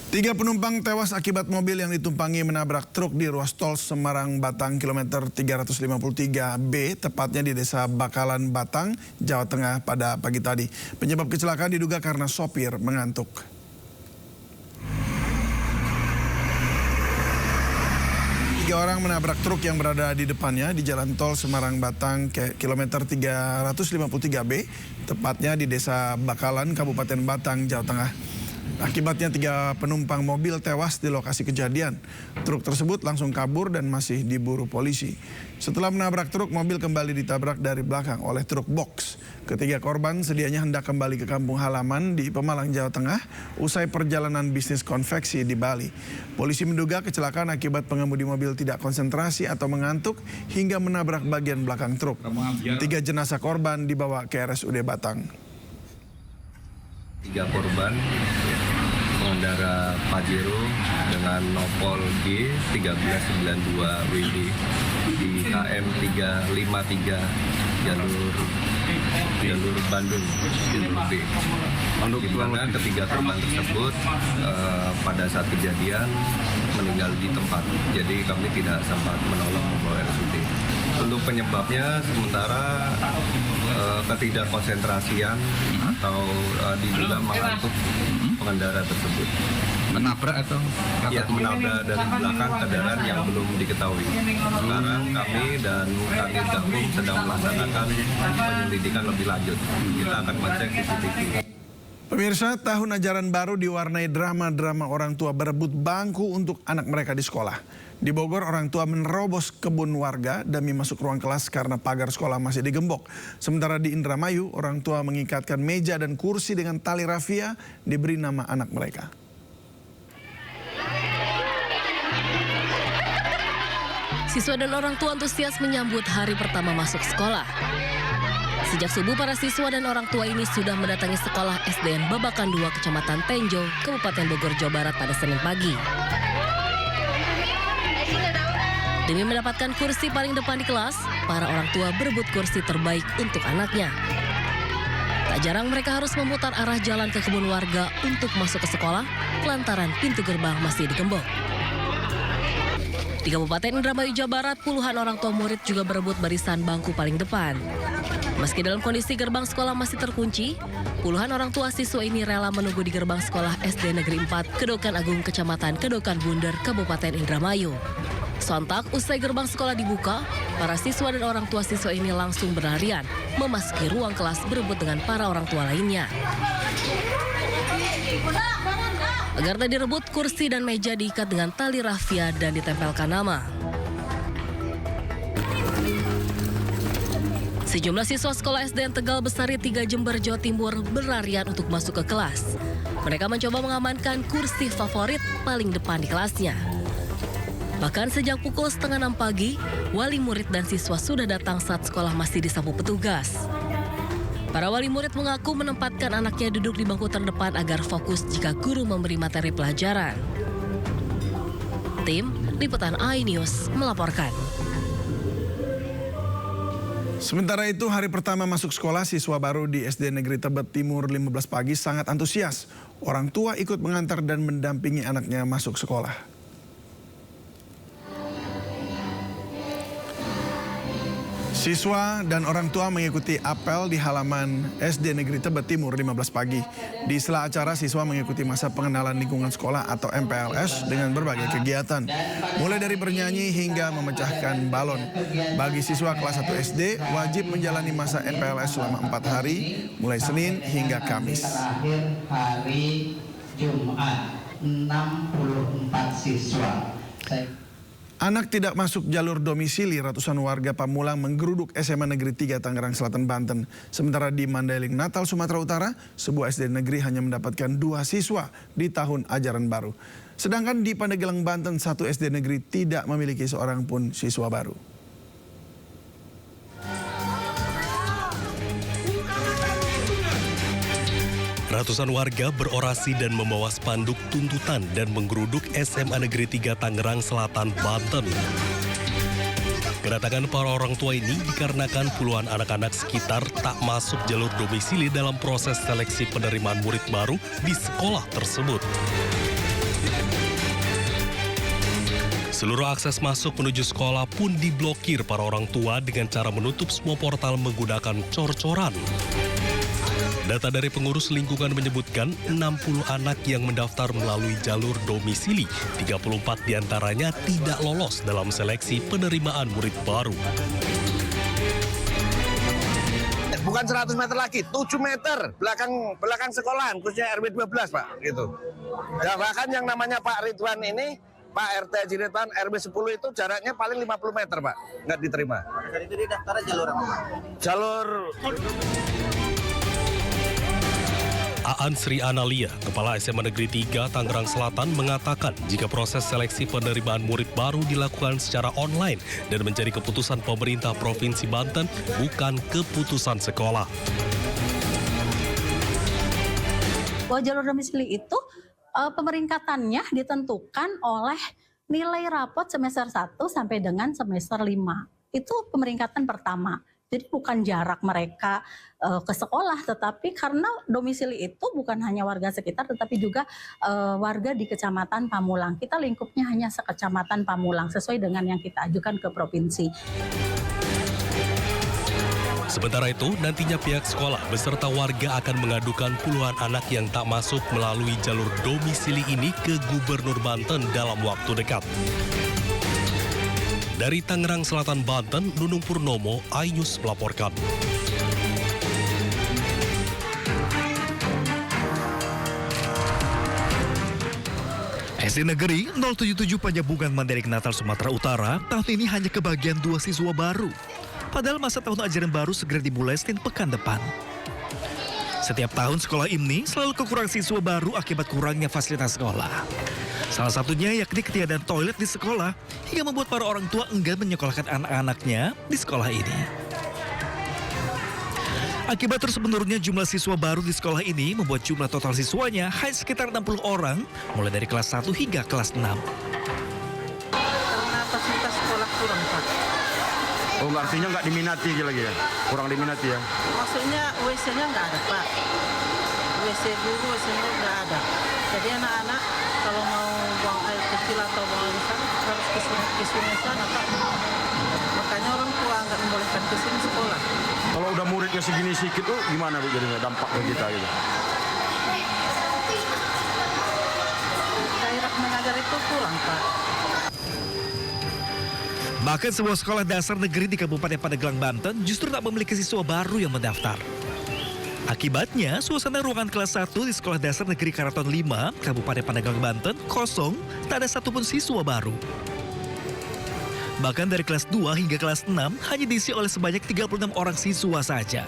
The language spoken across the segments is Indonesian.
Tiga penumpang tewas akibat mobil yang ditumpangi menabrak truk di ruas tol Semarang-Batang kilometer 353B, tepatnya di Desa Bakalan, Batang, Jawa Tengah pada pagi tadi. Penyebab kecelakaan diduga karena sopir mengantuk. Tiga orang menabrak truk yang berada di depannya di jalan tol Semarang-Batang kilometer 353B, tepatnya di Desa Bakalan, Kabupaten Batang, Jawa Tengah. Akibatnya tiga penumpang mobil tewas di lokasi kejadian. Truk tersebut langsung kabur dan masih diburu polisi. Setelah menabrak truk, mobil kembali ditabrak dari belakang oleh truk box. Ketiga korban sedianya hendak kembali ke kampung halaman di Pemalang, Jawa Tengah, usai perjalanan bisnis konveksi di Bali. Polisi menduga kecelakaan akibat pengemudi mobil tidak konsentrasi atau mengantuk hingga menabrak bagian belakang truk. Tiga jenazah korban dibawa ke RSUD Batang. Tiga korban, pengendara Pajero dengan nopol G 1392WD di KM 353 jalur Bandung, jalur B. Di mana ketiga korban tersebut pada saat kejadian meninggal di tempat. Jadi kami tidak sempat menolong membawa RSUD. Untuk penyebabnya sementara ketidakkonsentrasian atau diduga mengantuk pengendara tersebut. Menabrak atau? Ya, menabrak dari belakang kendaraan yang belum diketahui. Sekarang kami dan Kanit Gakum sedang melaksanakan penyelidikan lebih lanjut. Kita akan mengecek CCTV. Pemirsa, tahun ajaran baru diwarnai drama-drama orang tua berebut bangku untuk anak mereka di sekolah. Di Bogor, orang tua menerobos kebun warga demi masuk ruang kelas karena pagar sekolah masih digembok. Sementara di Indramayu, orang tua mengikatkan meja dan kursi dengan tali rafia diberi nama anak mereka. Siswa dan orang tua antusias menyambut hari pertama masuk sekolah. Sejak subuh, para siswa dan orang tua ini sudah mendatangi sekolah SDN Babakan 2, Kecamatan Tenjo, Kabupaten Bogor, Jawa Barat pada Senin pagi. Demi mendapatkan kursi paling depan di kelas, para orang tua berebut kursi terbaik untuk anaknya. Tak jarang mereka harus memutar arah jalan ke kebun warga untuk masuk ke sekolah, lantaran pintu gerbang masih digembok. Di Kabupaten Indramayu, Jawa Barat, puluhan orang tua murid juga berebut barisan bangku paling depan. Meski dalam kondisi gerbang sekolah masih terkunci, puluhan orang tua siswa ini rela menunggu di gerbang sekolah SD Negeri 4 Kedokan Agung, Kecamatan Kedokan Bunder, Kabupaten Indramayu. Sontak usai gerbang sekolah dibuka, para siswa dan orang tua siswa ini langsung berlarian memasuki ruang kelas berebut dengan para orang tua lainnya. Agar tak direbut, kursi dan meja diikat dengan tali rafia dan ditempelkan nama. Sejumlah siswa sekolah SDN Tegal Besari 3 Jember, Jawa Timur berlarian untuk masuk ke kelas. Mereka mencoba mengamankan kursi favorit paling depan di kelasnya. Bahkan sejak pukul 5:30 pagi, wali murid dan siswa sudah datang saat sekolah masih disapu petugas. Para wali murid mengaku menempatkan anaknya duduk di bangku terdepan agar fokus jika guru memberi materi pelajaran. Tim Liputan iNews melaporkan. Sementara itu, hari pertama masuk sekolah, siswa baru di SD Negeri Tebet Timur 15 pagi sangat antusias. Orang tua ikut mengantar dan mendampingi anaknya masuk sekolah. Siswa dan orang tua mengikuti apel di halaman SD Negeri Tebet Timur 15 pagi. Di sela acara, siswa mengikuti masa pengenalan lingkungan sekolah atau MPLS dengan berbagai kegiatan. Mulai dari bernyanyi hingga memecahkan balon. Bagi siswa kelas 1 SD, wajib menjalani masa MPLS selama 4 hari, mulai Senin hingga Kamis. Terakhir hari Jumat, 64 siswa. Anak tidak masuk jalur domisili, ratusan warga Pamulang menggeruduk SMA Negeri 3 Tangerang Selatan, Banten. Sementara di Mandailing, Natal, Sumatera Utara, sebuah SD negeri hanya mendapatkan 2 siswa di tahun ajaran baru. Sedangkan di Pandeglang, Banten, 1 SD negeri tidak memiliki seorang pun siswa baru. Ratusan warga berorasi dan membawa spanduk tuntutan dan menggeruduk SMA Negeri 3 Tangerang Selatan, Banten. Kedatangan para orang tua ini dikarenakan puluhan anak-anak sekitar tak masuk jalur domisili dalam proses seleksi penerimaan murid baru di sekolah tersebut. Seluruh akses masuk menuju sekolah pun diblokir para orang tua dengan cara menutup semua portal menggunakan cor-coran. Data dari pengurus lingkungan menyebutkan 60 anak yang mendaftar melalui jalur domisili, 34 diantaranya tidak lolos dalam seleksi penerimaan murid baru. Bukan 100 meter lagi, 7 meter belakang sekolahan, khususnya RW 12 Pak, gitu. Dan bahkan yang namanya Pak Ridwan ini, Pak RT Ciretan RW 10 itu jaraknya paling 50 meter Pak, nggak diterima. Dari itu dia daftarnya jalur apa Pak? Jalur Aan Sri Analia, Kepala SMA Negeri 3 Tangerang Selatan mengatakan jika proses seleksi penerimaan murid baru dilakukan secara online dan menjadi keputusan pemerintah Provinsi Banten, bukan keputusan sekolah. Bahwa jalur domisili itu pemeringkatannya ditentukan oleh nilai rapot semester 1 sampai dengan semester 5. Itu pemeringkatan pertama. Jadi bukan jarak mereka ke sekolah, tetapi karena domisili itu bukan hanya warga sekitar, tetapi juga warga di Kecamatan Pamulang. Kita lingkupnya hanya sekecamatan Pamulang, sesuai dengan yang kita ajukan ke provinsi. Sementara itu, nantinya pihak sekolah beserta warga akan mengadukan puluhan anak yang tak masuk melalui jalur domisili ini ke Gubernur Banten dalam waktu dekat. Dari Tangerang Selatan, Banten, Nunung Purnomo, iNews melaporkan. SD Negeri 077 Panjabungan Mandailing Natal Sumatera Utara tahun ini hanya kebagian 2 siswa baru. Padahal masa tahun ajaran baru segera dimulai Senin pekan depan. Setiap tahun sekolah ini selalu kekurangan siswa baru akibat kurangnya fasilitas sekolah. Salah satunya yakni ketiadaan toilet di sekolah hingga membuat para orang tua enggan menyekolahkan anak-anaknya di sekolah ini. Akibat terus menurunnya jumlah siswa baru di sekolah ini membuat jumlah total siswanya hanya sekitar 60 orang mulai dari kelas 1 hingga kelas 6. Karena fasilitas sekolah kurang Pak. Oh, artinya nggak diminati lagi ya? Kurang diminati ya? Maksudnya WC-nya nggak ada Pak. WC dulu, WC-nya nggak ada. Jadi anak-anak kalau mau buang air kecil atau buang air besar harus ke sungai sana Pak. Makanya orang tua nggak membolehkan ke sini sekolah. Kalau udah muridnya segini sedikit tuh gimana Bu jadinya dampak ke kita gitu? Gairah mengajar itu kurang Pak. Bahkan sebuah sekolah dasar negeri di Kabupaten Pandeglang, Banten justru tak memiliki siswa baru yang mendaftar. Akibatnya, suasana ruangan kelas 1 di Sekolah Dasar Negeri Karaton 5, Kabupaten Pandeglang, Banten, kosong, tak ada satupun siswa baru. Bahkan dari kelas 2 hingga kelas 6 hanya diisi oleh sebanyak 36 orang siswa saja.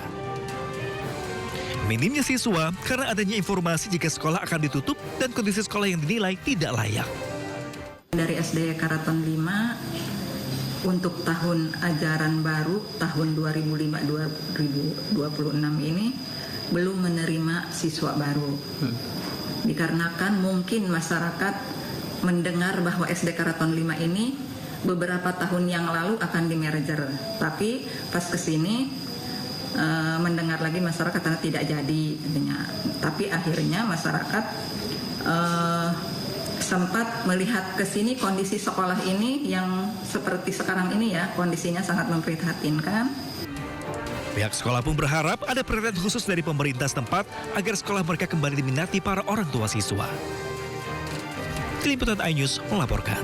Minimnya siswa karena adanya informasi jika sekolah akan ditutup dan kondisi sekolah yang dinilai tidak layak. Dari SD Karaton 5, untuk tahun ajaran baru tahun 2005-2026 ini belum menerima siswa baru. Dikarenakan mungkin masyarakat mendengar bahwa SD Karaton 5 ini beberapa tahun yang lalu akan di-merger. Tapi pas kesini mendengar lagi masyarakat karena tidak jadi. Tapi akhirnya masyarakat sempat melihat ke sini kondisi sekolah ini yang seperti sekarang ini ya, kondisinya sangat memprihatinkan. Pihak sekolah pun berharap ada perhatian khusus dari pemerintah setempat agar sekolah mereka kembali diminati para orang tua siswa. Tim Liputan iNews melaporkan.